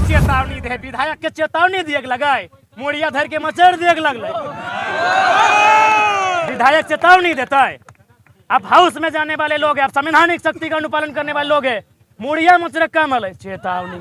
चेतावनी दे विधायक के चेतावनी दिए लगे मुड़िया धर के मचर दिए लगल विधायक चेतावनी देता है। अब हाउस में जाने वाले लोग हैं, अब संवैधानिक शक्ति का अनुपालन करने वाले लोग हैं, मुड़िया मचर का मल है चेतावनी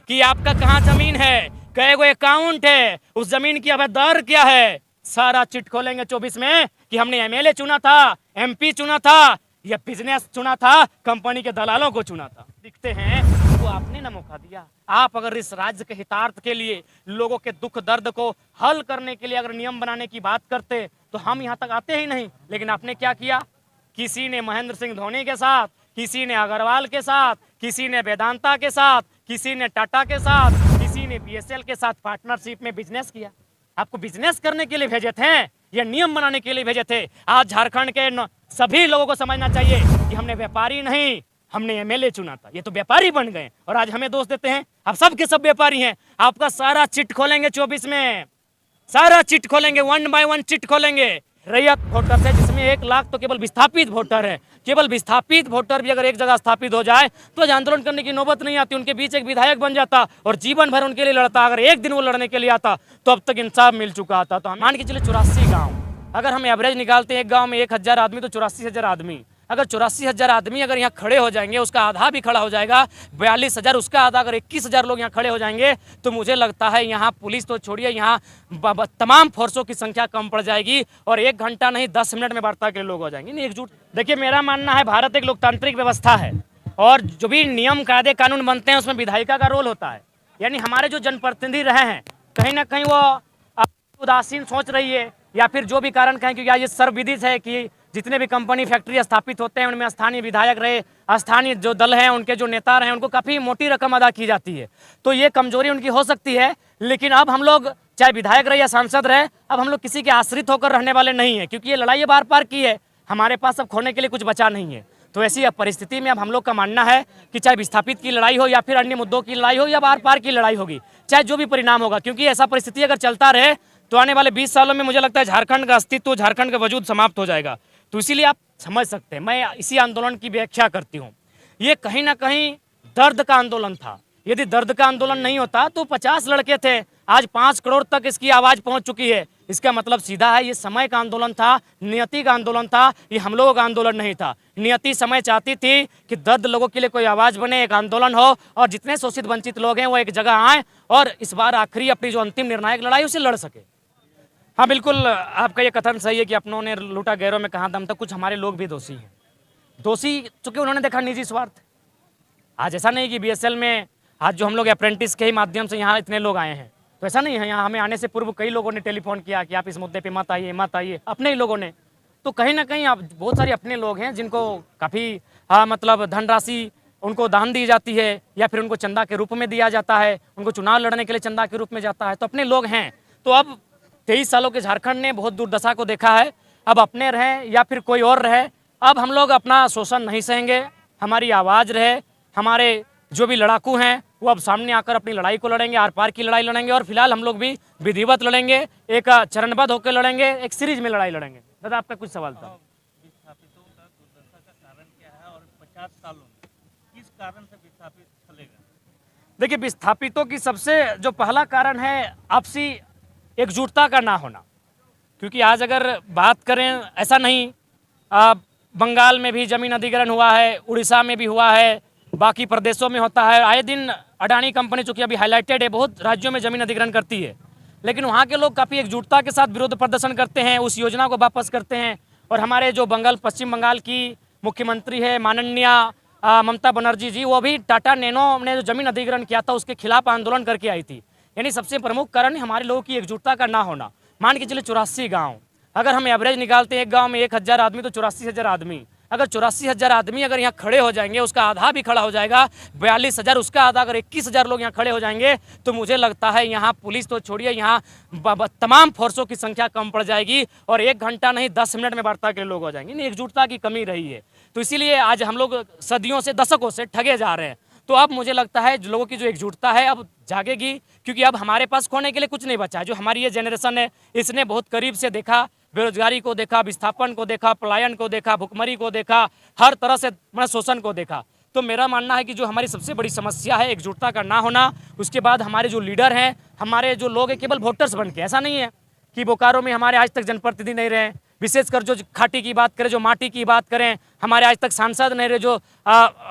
कि आपका कहाँ जमीन है, कई गो अकाउंट है, उस जमीन की अब दर क्या है, सारा चिट खोलेंगे 24 में कि हमने एमएलए चुना था, एमपी चुना था, या बिजनेस चुना था, कंपनी के दलालों को चुना था। दिखते हैं तो आपने ना मौका दिया। आप अगर इस राज्य के हितार्थ के लिए, लोगों के दुख दर्द को हल करने के लिए अगर नियम बनाने की बात करते तो हम यहाँ तक आते ही नहीं। लेकिन आपने क्या किया, किसी ने महेंद्र सिंह धोनी के साथ, किसी ने अग्रवाल के साथ, किसी ने वेदांता के साथ, किसी ने टाटा के साथ, किसी ने बीएसएल के साथ पार्टनरशिप में बिजनेस किया। आपको बिजनेस करने के लिए भेजे थे या नियम बनाने के लिए भेजे थे? आज झारखंड के सभी लोगों को समझना चाहिए कि हमने व्यापारी नहीं, हमने एमएलए चुना था। ये तो व्यापारी बन गए और आज हमें दोष देते हैं। आप सब के सब व्यापारी हैं। आपका सारा चिट खोलेंगे 24 में, सारा चिट खोलेंगे, 1 बाय 1 चिट खोलेंगे। रैयत वोटर है जिसमें 1 लाख तो केवल विस्थापित वोटर है। केवल विस्थापित वोटर भी अगर एक जगह स्थापित हो जाए तो आज आंदोलन करने की नौबत नहीं आती। उनके बीच एक विधायक बन जाता और जीवन भर उनके लिए लड़ता। अगर एक दिन वो लड़ने के लिए आता तो अब तक इंसाफ मिल चुका था। तो हम मान के चले 84 गाँव, अगर हम एवरेज निकालते हैं एक गाँव में 1000 आदमी तो 84,000 आदमी। अगर 84,000 आदमी अगर यहाँ खड़े हो जाएंगे, उसका आधा भी खड़ा हो जाएगा, 42,000 उसका आधा, अगर 21,000 लोग यहाँ खड़े हो जाएंगे तो मुझे लगता है यहाँ पुलिस तो छोड़िए, यहाँ तमाम फोर्सों की संख्या कम पड़ जाएगी और 1 घंटा नहीं 10 मिनट में वार्ता के लोग हो जाएंगे। नहीं एकजुट। देखिए मेरा मानना है भारत एक लोकतांत्रिक व्यवस्था है और जो भी नियम कायदे कानून बनते हैं उसमें विधायिका का रोल होता है। यानी हमारे जो जनप्रतिनिधि रहे हैं कहीं ना कहीं वो उदासीन सोच रही है या फिर जो भी कारण कहें, क्योंकि ये सर्वविदित है कि जितने भी कंपनी फैक्ट्री स्थापित होते हैं उनमें स्थानीय विधायक रहे, स्थानीय जो दल हैं उनके जो नेता रहे, उनको काफ़ी मोटी रकम अदा की जाती है। तो ये कमजोरी उनकी हो सकती है। लेकिन अब हम लोग चाहे विधायक रहे या सांसद रहे, अब हम लोग किसी के आश्रित होकर रहने वाले नहीं है, क्योंकि ये लड़ाई बार पार की है। हमारे पास अब खोने के लिए कुछ बचा नहीं है। तो ऐसी परिस्थिति में अब हम लोग का मानना है कि चाहे विस्थापित की लड़ाई हो या फिर अन्य मुद्दों की लड़ाई हो या बार पार की लड़ाई होगी, चाहे जो भी परिणाम होगा, क्योंकि ऐसा परिस्थिति अगर चलता रहे तो आने वाले 20 सालों में मुझे लगता है झारखंड का अस्तित्व, झारखंड का वजूद समाप्त हो जाएगा। तो इसीलिए आप समझ सकते हैं, मैं इसी आंदोलन की व्याख्या करती हूँ। ये कहीं ना कहीं दर्द का आंदोलन था। यदि दर्द का आंदोलन नहीं होता तो 50 लड़के थे, आज 5 करोड़ तक इसकी आवाज़ पहुँच चुकी है। इसका मतलब सीधा है, ये समय का आंदोलन था, नियति का आंदोलन था, ये हम लोगों का आंदोलन नहीं था। नियति समय चाहती थी कि दर्द लोगों के लिए कोई आवाज़ बने, एक आंदोलन हो और जितने शोषित वंचित लोग हैं वो एक जगह आएँ और इस बार आखिरी अपनी जो अंतिम निर्णायक लड़ाई उसे लड़ सके। हाँ बिल्कुल, आपका ये कथन सही है कि अपनों ने लूटा गैरों में कहाँ दम था। कुछ हमारे लोग भी दोषी हैं, दोषी चूंकि उन्होंने देखा निजी स्वार्थ। आज ऐसा नहीं कि बीएसएल में आज जो हम लोग अप्रेंटिस के ही माध्यम से यहाँ इतने लोग आए हैं, तो ऐसा नहीं है। यहाँ हमें आने से पूर्व कई लोगों ने टेलीफोन किया कि आप इस मुद्दे पे मत आइए, मत आइए, अपने ही लोगों ने। तो कहीं ना कहीं आप बहुत सारे अपने लोग हैं जिनको काफ़ी मतलब धनराशि उनको दान दी जाती है या फिर उनको चंदा के रूप में दिया जाता है, उनको चुनाव लड़ने के लिए चंदा के रूप में जाता है, तो अपने लोग हैं। तो अब 23 सालों के झारखंड ने बहुत दुर्दशा को देखा है। अब अपने रहें या फिर कोई और रहे, अब हम लोग अपना शोषण नहीं सहेंगे। हमारी आवाज़ रहे, हमारे जो भी लड़ाकू हैं वो अब सामने आकर अपनी लड़ाई को लड़ेंगे, आर पार की लड़ाई लड़ेंगे। और फिलहाल हम लोग भी विधिवत लड़ेंगे, एक चरणबद्ध होकर लड़ेंगे, एक सीरीज में लड़ाई लड़ेंगे। दादा आपका कुछ सवाल था? विस्थापितों का दुर्दशा का कारण क्या है और 50 सालों में किस कारण से विस्थापित चलेगा? देखिए विस्थापितों की सबसे जो पहला कारण है आपसी एकजुटता का ना होना। क्योंकि आज अगर बात करें, ऐसा नहीं, बंगाल में भी जमीन अधिग्रहण हुआ है, उड़ीसा में भी हुआ है, बाकी प्रदेशों में होता है। आए दिन अडानी कंपनी चूँकि अभी हाईलाइटेड है, बहुत राज्यों में जमीन अधिग्रहण करती है, लेकिन वहाँ के लोग काफ़ी एकजुटता के साथ विरोध प्रदर्शन करते हैं, उस योजना को वापस करते हैं। और हमारे जो पश्चिम बंगाल की मुख्यमंत्री है माननीय ममता बनर्जी जी, वो भी टाटा नैनो ने जो जमीन अधिग्रहण किया था उसके खिलाफ आंदोलन करके आई थी। यानी सबसे प्रमुख कारण हमारे लोगों की एकजुटता का ना होना। मान के चले 84 गाँव, अगर हम एवरेज निकालते हैं एक गाँव में 1000 आदमी तो 84,000 आदमी। अगर 84,000 आदमी अगर यहाँ खड़े हो जाएंगे, उसका आधा भी खड़ा हो जाएगा, 42,000 उसका आधा, अगर 21,000 लोग यहाँ खड़े हो जाएंगे तो मुझे लगता है यहाँ पुलिस तो छोड़िए, यहाँ तमाम फोर्सों की संख्या कम पड़ जाएगी और 1 घंटा नहीं 10 मिनट में वार्ता के लोग हो जाएंगे। नहीं, एकजुटता की कमी रही है। तो इसीलिए आज हम लोग सदियों से, दशकों से ठगे जा रहे हैं। तो अब मुझे लगता है लोगों की जो एकजुटता है अब जागेगी, क्योंकि अब हमारे पास खोने के लिए कुछ नहीं बचा है। जो हमारी ये जनरेशन है इसने बहुत करीब से देखा, बेरोजगारी को देखा, विस्थापन को देखा, पलायन को देखा, भुखमरी को देखा, हर तरह से शोषण को देखा। तो मेरा मानना है कि जो हमारी सबसे बड़ी समस्या है एकजुटता का ना होना, उसके बाद हमारे जो लीडर हैं, हमारे जो लोग हैं केवल वोटर्स बन के, ऐसा नहीं है कि बोकारो में हमारे आज तक जनप्रतिनिधि नहीं रहे, विशेषकर जो खाटी की बात करें, जो माटी की बात करें, हमारे आज तक सांसद नहीं रहे जो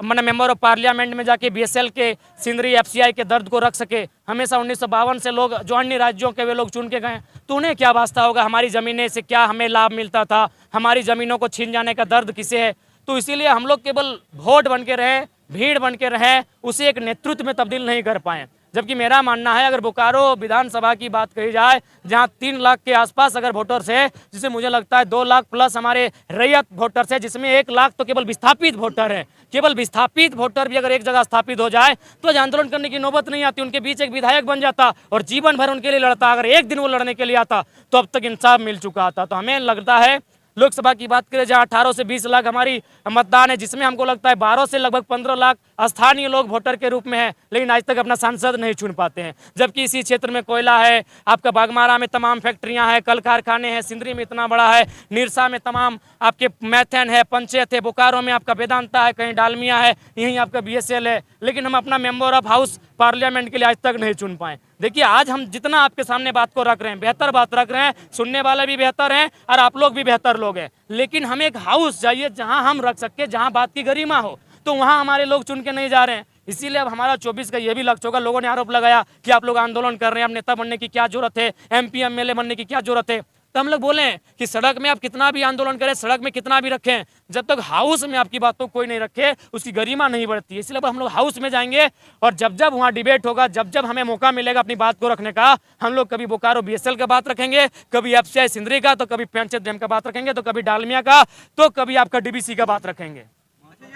मैंने मेंबर ऑफ पार्लियामेंट में जाके बीएसएल के, सिंदरी, एफसीआई के दर्द को रख सके। हमेशा 1952 से लोग जो अन्य राज्यों के वे लोग चुन के गए, तो उन्हें क्या वास्ता होगा, हमारी ज़मीनें से क्या हमें लाभ मिलता था, हमारी ज़मीनों को छीन जाने का दर्द किसे है। तो इसीलिए हम लोग केवल वोट बन के रहे, भीड़ बन के रहे, उसे एक नेतृत्व में तब्दील नहीं कर पाए। जबकि मेरा मानना है अगर बोकारो विधानसभा की बात कही जाए, जहां 3 लाख के आसपास अगर वोटर्स है, जिसे मुझे लगता है 2 लाख प्लस हमारे रैयत वोटर्स है, जिसमें 1 लाख तो केवल विस्थापित वोटर है। केवल विस्थापित वोटर भी अगर एक जगह स्थापित हो जाए तो आज आंदोलन करने की नौबत नहीं आती। उनके बीच एक विधायक बन जाता और जीवन भर उनके लिए लड़ता। अगर एक दिन वो लड़ने के लिए आता तो अब तक इंसाफ मिल चुका था। तो हमें लगता है लोकसभा की बात करें जहां 18 से 20 लाख हमारी मतदान है, जिसमें हमको लगता है 12 से लगभग 15 लाख स्थानीय लोग वोटर के रूप में है, लेकिन आज तक अपना सांसद नहीं चुन पाते हैं। जबकि इसी क्षेत्र में कोयला है, आपका बागमारा में तमाम फैक्ट्रियां हैं, कल कारखाने हैं, सिंदरी में इतना बड़ा है, निरसा में तमाम आपके मैथेन है, पंचायत है, बोकारो में आपका वेदांता है, कहीं डालमिया है, यहीं आपका बीएसएल है, लेकिन हम अपना मेंबर ऑफ हाउस पार्लियामेंट के लिए आज तक नहीं चुन पाए। देखिए आज हम जितना आपके सामने बात को रख रहे हैं, बेहतर बात रख रहे हैं, सुनने वाले भी बेहतर हैं और आप लोग भी बेहतर लोग हैं, लेकिन हम एक हाउस चाहिए जहां हम रख सके, जहां बात की गरिमा हो, तो वहां हमारे लोग चुन के नहीं जा रहे हैं। इसीलिए अब हमारा 24 का ये भी लक्ष्य होगा। लोगों ने आरोप लगाया कि आप लोग आंदोलन कर रहे हैं, अब नेता बनने की क्या जरूरत है, MP MLA बनने की क्या जरूरत है। तो हम लोग बोले कि सड़क में आप कितना भी आंदोलन करें, सड़क में कितना भी रखें, जब तक हाउस में आपकी बातों कोई नहीं रखे उसकी गरिमा नहीं बढ़ती है। इसलिए अब हम लोग हाउस में जाएंगे और जब जब वहाँ डिबेट होगा, जब जब हमें मौका मिलेगा अपनी बात को रखने का, हम लोग कभी बोकारो BSL का बात रखेंगे, कभी FCI सिंदरी का, तो कभी पंचायत डैम का बात रखेंगे, तो कभी डालमिया का, तो कभी आपका DBC का बात रखेंगे।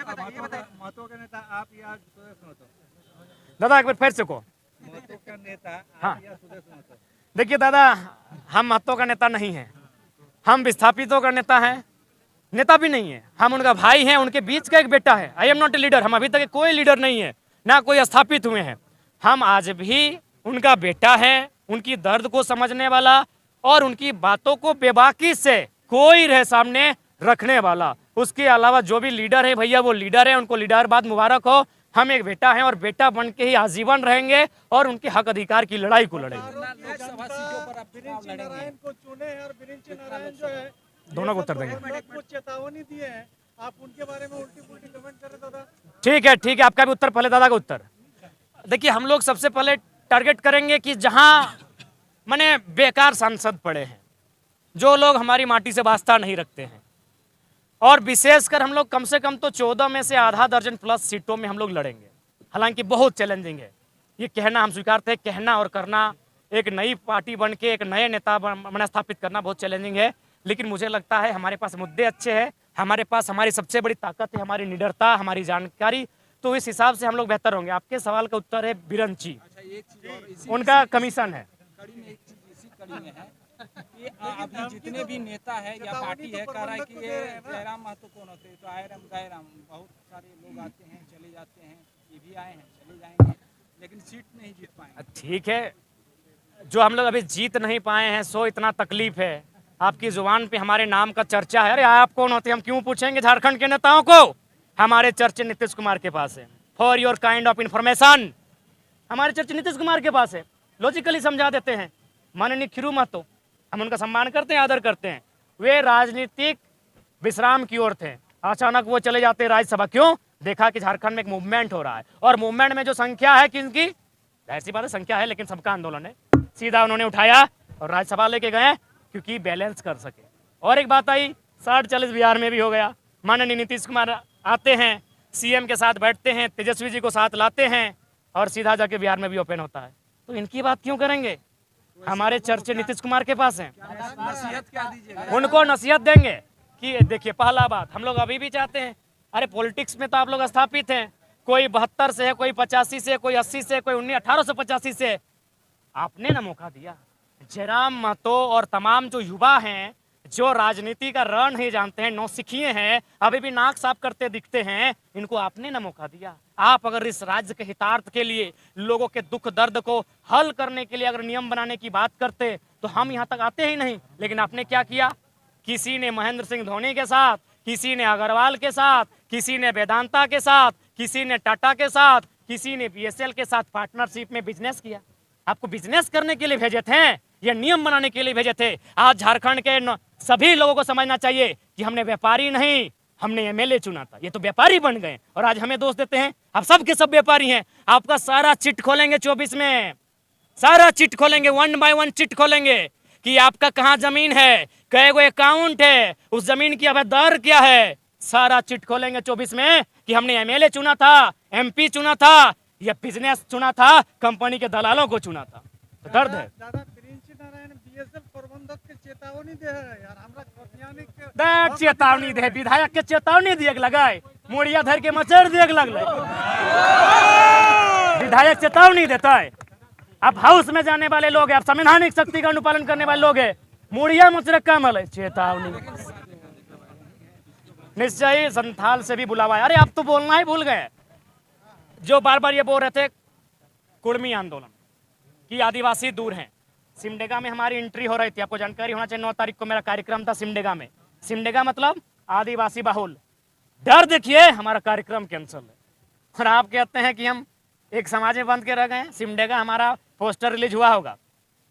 महतो का नेता आप या सुदेश महतो? दादा एक बार फिर से को। महतो का नेता हाँ। आप या सुदेश महतो? देखिए दादा, हम महतो का नेता नहीं हैं, हम विस्थापितों का नेता हैं, नेता भी नहीं है, हम उनका भाई हैं, उनके बीच का एक बेटा है। I am not a leader, हम अभी तक कोई लीडर नहीं है, ना कोई स्थापित हुए हैं। हम आज भी उनका बेटा है, उनकी दर्द को समझने वाला और उनकी बातों को बेबाकी से कोई रहे सामने रखने वाला। उसके अलावा जो भी लीडर है भैया वो लीडर है, उनको लीडर बाद मुबारक हो। हम एक बेटा हैं और बेटा बन के ही आजीवन रहेंगे और उनके हक अधिकार की लड़ाई को लड़ेंगे। लोकसभा सीटों पर आप चुनाव लड़ेंगे को चुने और बिरिंची नारायण जो है दोनों को उत्तर देंगे। कुछ चेतावनी दिए हैं, आप उनके बारे में उल्टी पुल्टी कमेंट कर रहे दादा। ठीक है, आपका भी उत्तर, पहले दादा का उत्तर। देखिए हम लोग सबसे पहले टारगेट करेंगे कि जहां माने बेकार सांसद पड़े हैं, जो लोग हमारी माटी से वास्ता नहीं रखते हैं, और विशेषकर हम लोग कम से कम तो 14 में से आधा दर्जन प्लस सीटों में हम लोग लड़ेंगे। हालांकि बहुत चैलेंजिंग है ये कहना, हम स्वीकारते हैं, कहना और करना, एक नई पार्टी बन के एक नए नेता बना स्थापित करना बहुत चैलेंजिंग है, लेकिन मुझे लगता है हमारे पास मुद्दे अच्छे हैं, हमारे पास हमारी सबसे बड़ी ताकत है हमारी निडरता, हमारी जानकारी, तो इस हिसाब से हम लोग बेहतर होंगे। आपके सवाल का उत्तर है बिरंची, उनका कमीशन है। कि अभी जितने भी नेता है या पार्टी है कह रहा है कि ये जयराम महतो कौन होते हैं, तो आयराम गायराम बहुत सारे लोग आते हैं चले जाते हैं, ये भी आए हैं चले जाएंगे, लेकिन सीट नहीं जीत पाए। ठीक है, जो हम लोग अभी जीत नहीं पाए हैं सो इतना तकलीफ है। आपकी जुबान पे हमारे नाम का चर्चा है, अरे आप कौन होते हैं हम क्यों पूछेंगे झारखंड के नेताओं को। हमारे चर्चे नीतीश कुमार के पास है, for your kind of information, हमारे चर्चे नीतीश कुमार के पास है। लॉजिकली समझा देते हैं माननीय खीरू महतो, हम उनका सम्मान करते हैं, आदर करते हैं। वे राजनीतिक विश्राम की ओर थे, अचानक वो चले जाते राज्यसभा, क्यों? देखा कि झारखंड में एक मूवमेंट हो रहा है और मूवमेंट में जो संख्या है किनकी, ऐसी बात है संख्या है लेकिन सबका आंदोलन है, सीधा उन्होंने उठाया और राज्यसभा लेके गए क्योंकि बैलेंस कर सके। और एक बात आई 60-40 बिहार में भी हो गया। माननीय नीतीश कुमार आते हैं, CM के साथ बैठते हैं, तेजस्वी जी को साथ लाते हैं और सीधा जाके बिहार में भी ओपन होता है। तो इनकी बात क्यों करेंगे, हमारे चर्चे नीतीश कुमार के पास हैं, नसीहत क्या दीजिएगा? उनको नसीहत देंगे कि देखिए पहला बात हम लोग अभी भी चाहते हैं, अरे पॉलिटिक्स में तो आप लोग स्थापित हैं, कोई 72 से है, कोई 85 से, कोई 80 से, कोई 1885 से, आपने ना मौका दिया। जयराम महतो और तमाम जो युवा हैं जो राजनीति का रण नहीं जानते हैं, नौसिखिए हैं, अभी भी नाक साफ करते दिखते हैं, इनको आपने ना मौका दिया। आप अगर इस राज्य के हितार्थ के लिए, लोगों के दुख दर्द को हल करने के लिए अगर नियम बनाने की बात करते तो हम यहाँ तक आते ही नहीं। लेकिन आपने क्या किया, किसी ने महेंद्र सिंह धोनी के साथ, किसी ने अग्रवाल के साथ, किसी ने वेदांता के साथ, किसी ने टाटा के साथ, किसी ने बीएसएल के साथ पार्टनरशिप में बिजनेस किया। आपको बिजनेस करने के लिए भेजे थे, ये नियम बनाने के लिए भेजे थे। आज झारखंड के सभी लोगों को समझना चाहिए कि हमने व्यापारी नहीं, हमने एमएलए चुना था। ये तो व्यापारी बन गए और आज हमें दोष देते हैं। आप सब के सब व्यापारी हैं। आपका सारा चिट खोलेंगे 24 में, सारा चिट खोलेंगे, 1 बाय 1 चिट खोलेंगे कि आपका कहाँ जमीन है, कई गो अकाउंट है, उस जमीन की अवैध क्या है, सारा चिट खोलेंगे 24 में कि हमने एमएलए चुना था, एमपी चुना था, या बिजनेस चुना था, कंपनी के दलालों को चुना था। तो दर्द है। दादा प्रिंस नारायण बीएसएल प्रबंधक के चेतावनी दे है यार, हमरा कटियानी के दैट चेतावनी दे, विधायक के चेतावनी दिए लगाए, मुड़िया धर के मचर दिए लगले। विधायक चेतावनी देता है। आप हाउस में जाने वाले लोग हैं, आप संवैधानिक शक्ति का अनुपालन करने वाले लोग हैं, मुड़िया मुचरक्का मले चेतावनी। निश्चय संथाल से भी बुलावा है। अरे आप तो बोलना ही भूल गए। जो बार बार ये बोल रहे थे कुर्मी आंदोलन कि आदिवासी दूर हैं। सिमडेगा में हमारी एंट्री हो रही थी, आपको जानकारी होना चाहिए। 9 तारीख को मेरा कार्यक्रम था सिमडेगा में। सिमडेगा मतलब आदिवासी बहुल। डर देखिए, हमारा कार्यक्रम कैंसिल है और आप कहते हैं कि हम एक समाज में बंद के रह गए। सिमडेगा हमारा पोस्टर रिलीज हुआ होगा।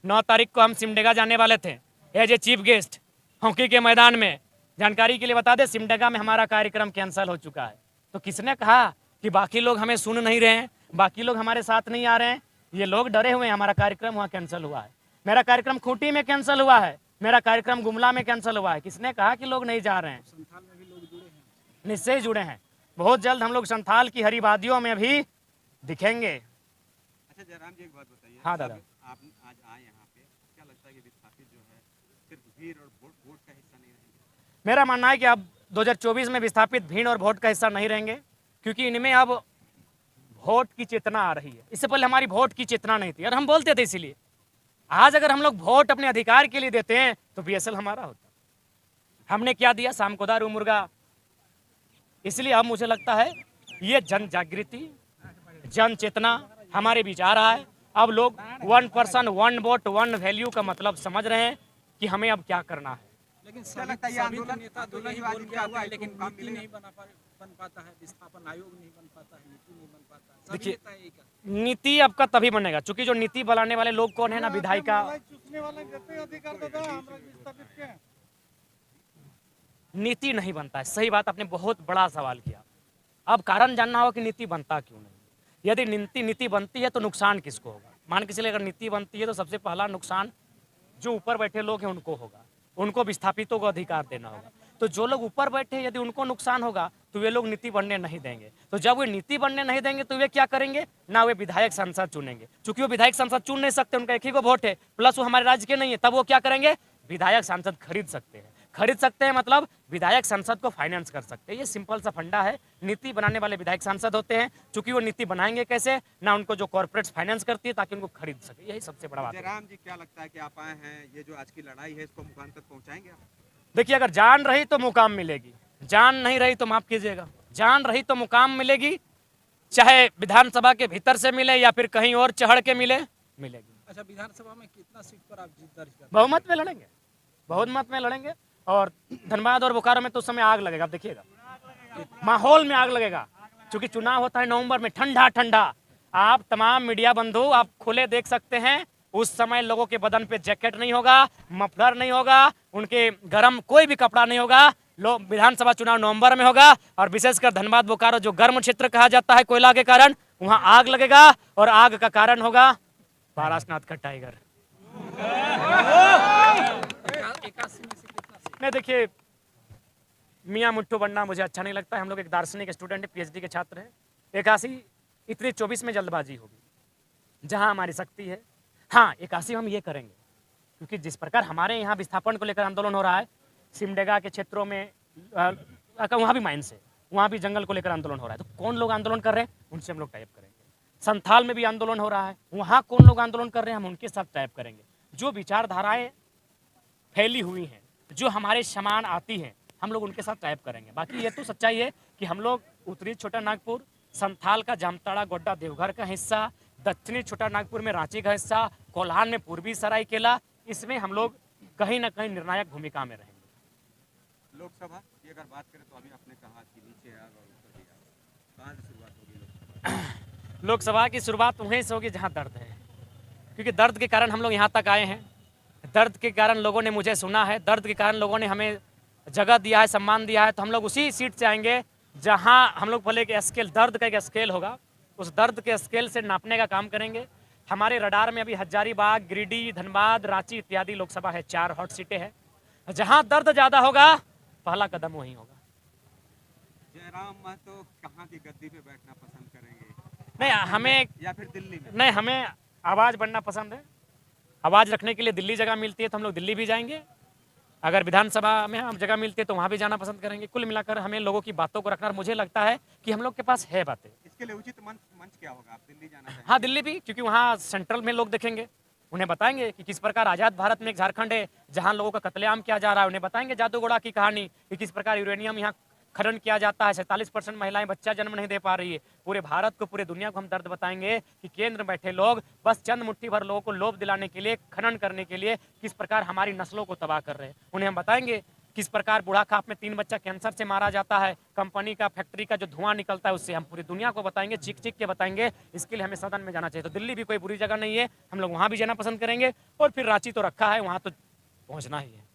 9 तारीख को हम सिमडेगा जाने वाले थे as a chief guest hockey के मैदान में। जानकारी के लिए बता दें, सिमडेगा में हमारा कार्यक्रम कैंसिल हो चुका है। तो किसने कहा कि बाकी लोग हमें सुन नहीं रहे हैं, बाकी लोग हमारे साथ नहीं आ रहे हैं? ये लोग डरे हुए हैं। हमारा कार्यक्रम वहाँ कैंसिल हुआ है। मेरा कार्यक्रम खूंटी में कैंसिल हुआ है, मेरा कार्यक्रम गुमला में कैंसिल हुआ है। किसने कहा कि लोग नहीं जा रहे हैं? संथाल में भी लोग जुड़े हैं। निश्चय जुड़े हैं। बहुत जल्द हम लोग संथाल की हरी वादियों में भी दिखेंगे। अच्छा जयराम जी, एक बात बताइए। हाँ दादा। आप आज आए यहाँ पे, क्या लगता है कि विस्थापित जो है सिर्फ भीड़ और वोट का हिस्सा नहीं रहेंगे? मेरा मानना है कि अब 2024 में विस्थापित भीड़ और वोट का हिस्सा नहीं रहेंगे, क्योंकि इनमें अब वोट की चेतना आ रही है। इससे पहले हमारी वोट की चेतना नहीं थी और हम बोलते थे। इसीलिए आज अगर हम लोग वोट अपने अधिकार के लिए देते हैं तो बीएसएल हमारा होता। हमने क्या दिया? शाम को दारू मुर्गा। इसलिए अब मुझे लगता है ये जन जागृति, जन चेतना हमारे बीच आ रहा है। अब लोग 1 पर्सन 1 वोट 1 वैल्यू का मतलब समझ रहे हैं कि हमें अब क्या करना है। लेकिन क्या सभी लगता है ये सभी तो आंदोलन नेता तो यही आतंकवादी बोल के क्या आते हुआ हैं, है, लेकिन काम नीति मिलेगा? नहीं बन पाता है, विस्थापन आयोग नहीं बन पाता है, नीति नहीं बन पाता है। सभी देखिए, नेता यही करते हैं। नीति आपका तभी बनेगा, क्योंकि जो नीति बनाने वाले लोग कौन है ना, विधायिका। मलाई चूसने वाले देते अधिकार दादा हमरा विस्थापित के। नीति नहीं बनता है। सही बात, आपने बहुत बड़ा सवाल किया। अब कारण जानना होगा कि नीति बनता क्यों नहीं। यदि नीति बनती है तो नुकसान किसको होगा? मान के चलिए अगर नीति बनती है तो सबसे पहला नुकसान जो ऊपर बैठे लोग हैं उनको होगा, उनको विस्थापितों को अधिकार देना होगा। तो जो लोग ऊपर बैठे हैं यदि उनको नुकसान होगा तो वे लोग नीति बनने नहीं देंगे। तो जब वे नीति बनने नहीं देंगे तो वे क्या करेंगे ना, वे विधायक सांसद चुनेंगे। चूंकि वो विधायक सांसद चुन नहीं सकते, उनका एक ही को वोट है, प्लस वो हमारे राज्य के नहीं है, तब वो क्या करेंगे? विधायक सांसद खरीद सकते हैं। खरीद सकते हैं मतलब विधायक सांसद को फाइनेंस कर सकते हैं। ये सिंपल सा फंडा है। नीति बनाने वाले विधायक सांसद होते हैं, चूंकि वो नीति बनाएंगे कैसे ना, उनको जो कॉर्पोरेट्स फाइनेंस करती है ताकि उनको खरीद सके। यही सबसे बड़ा बात है। जयराम जी, क्या लगता है कि आप आए हैं, ये जो आज की लड़ाई है इसको मुकाम तक पहुंचाएंगे आप? देखिए, अगर जान रही तो मुकाम मिलेगी, जान नहीं रही तो माफ कीजिएगा। जान रही तो मुकाम मिलेगी, चाहे विधानसभा के भीतर से मिले या फिर कहीं और चढ़ के मिलेगी। अच्छा, विधानसभा में कितना सीट पर आप जीत दर्ज करते हैं? बहुमत में लड़ेंगे, बहुमत में लड़ेंगे। और धनबाद और बोकारो में तो उस समय आग लगेगा, आप देखिएगा, माहौल में आग लगेगा। क्योंकि चुनाव होता है नवंबर में, ठंडा ठंडा। आप तमाम मीडिया बंधु आप खुले देख सकते हैं, उस समय लोगों के बदन पे जैकेट नहीं होगा, मफलर नहीं होगा, उनके गर्म कोई भी कपड़ा नहीं होगा। लोग विधानसभा चुनाव नवंबर में होगा और विशेषकर धनबाद बोकारो जो गर्म क्षेत्र कहा जाता है कोयला के कारण, वहां आग लगेगा और आग का कारण होगा पारसनाथ का टाइगर। 81 में से कितना सीट? नहीं, देखिए, मियाँ मुट्ठू बनना मुझे अच्छा नहीं लगता है। हम लोग एक दार्शनिक स्टूडेंट है, पीएचडी के छात्र हैं। 81 इतनी 24 में जल्दबाजी होगी जहां हमारी शक्ति है। हाँ, 81 हम ये करेंगे क्योंकि जिस प्रकार हमारे यहाँ विस्थापन को लेकर आंदोलन हो रहा है, सिमडेगा के क्षेत्रों में वहाँ भी माइंस है, वहाँ भी जंगल को लेकर आंदोलन हो रहा है। तो कौन लोग आंदोलन कर रहे हैं उनसे हम लोग टाइप करेंगे। संथाल में भी आंदोलन हो रहा है, वहाँ कौन लोग आंदोलन कर रहे हैं हम उनके साथ टाइप करेंगे। जो विचारधाराएं फैली हुई हैं, जो हमारे समान आती हैं, हम लोग उनके साथ टाइप करेंगे। बाकी ये तो सच्चाई है कि हम लोग उत्तरी छोटा नागपुर, संथाल का जामताड़ा गोड्डा देवघर का हिस्सा, दक्षिणी छोटा नागपुर में रांची का हिस्सा, कोल्हान में पूर्वी सरायकेला, इसमें हम लोग कहीं ना कहीं निर्णायक भूमिका में रहेंगे। लोकसभा की अगर बात करें तो अभी आपने कहा कि नीचे आग और ऊपर भी आग, कहाँ से शुरुआत होगी लोकसभा? लोकसभा की शुरुआत वहीं से होगी जहाँ दर्द है, क्योंकि दर्द के कारण हम लोग यहाँ तक आए हैं। दर्द के कारण लोगों ने मुझे सुना है, दर्द के कारण लोगों ने हमें जगह दिया है, सम्मान दिया है। तो हम लोग उसी सीट से आएंगे जहाँ हम लोग बोले कि स्केल, दर्द का एक स्केल होगा, उस दर्द के स्केल से नापने का काम करेंगे। हमारे रडार में अभी हजारीबाग, गिरिडीह, धनबाद, रांची इत्यादि लोकसभा है, 4 हॉट सीटें हैं। जहाँ दर्द ज़्यादा होगा पहला कदम वहीं होगा। जयराम महतो कहाँ की गद्दी पे बैठना पसंद करेंगे? नहीं हमें, या फिर दिल्ली में? नहीं हमें आवाज़ बनना पसंद है। आवाज़ रखने के लिए दिल्ली जगह मिलती है तो हम लोग दिल्ली भी जाएंगे। अगर विधानसभा में हम जगह मिलती है तो वहाँ भी जाना पसंद करेंगे। कुल मिलाकर हमें लोगों की बातों को रखना, मुझे लगता है कि हम लोग के पास है बातें। इसके लिए उचित मंच क्या होगा? आप दिल्ली जाना चाहेंगे? हाँ दिल्ली भी, क्योंकि वहाँ सेंट्रल में लोग देखेंगे, उन्हें बताएंगे कि किस प्रकार आज़ाद भारत में एक झारखंड है जहाँ लोगों का कत्लेआम किया जा रहा है। उन्हें बताएंगे जादूगोड़ा की कहानी कि किस प्रकार यूरेनियम यहाँ खनन किया जाता है, 47% महिलाएं बच्चा जन्म नहीं दे पा रही है। पूरे भारत को, पूरे दुनिया को हम दर्द बताएंगे कि केंद्र में बैठे लोग बस चंद मुट्ठी भर लोगों को लोभ दिलाने के लिए, खनन करने के लिए किस प्रकार हमारी नस्लों को तबाह कर रहे हैं। उन्हें हम बताएंगे किस प्रकार बुढ़ाखाप में 3 बच्चा कैंसर से मारा जाता है, कंपनी का, फैक्ट्री का जो धुआं निकलता है उससे। हम पूरी दुनिया को बताएंगे, चीख चीख के बताएंगे। इसके लिए हमें सदन में जाना चाहिए। तो दिल्ली भी कोई बुरी जगह नहीं है, हम लोग वहाँ भी जाना पसंद करेंगे। और फिर रांची तो रखा है, वहाँ तो पहुँचना ही है।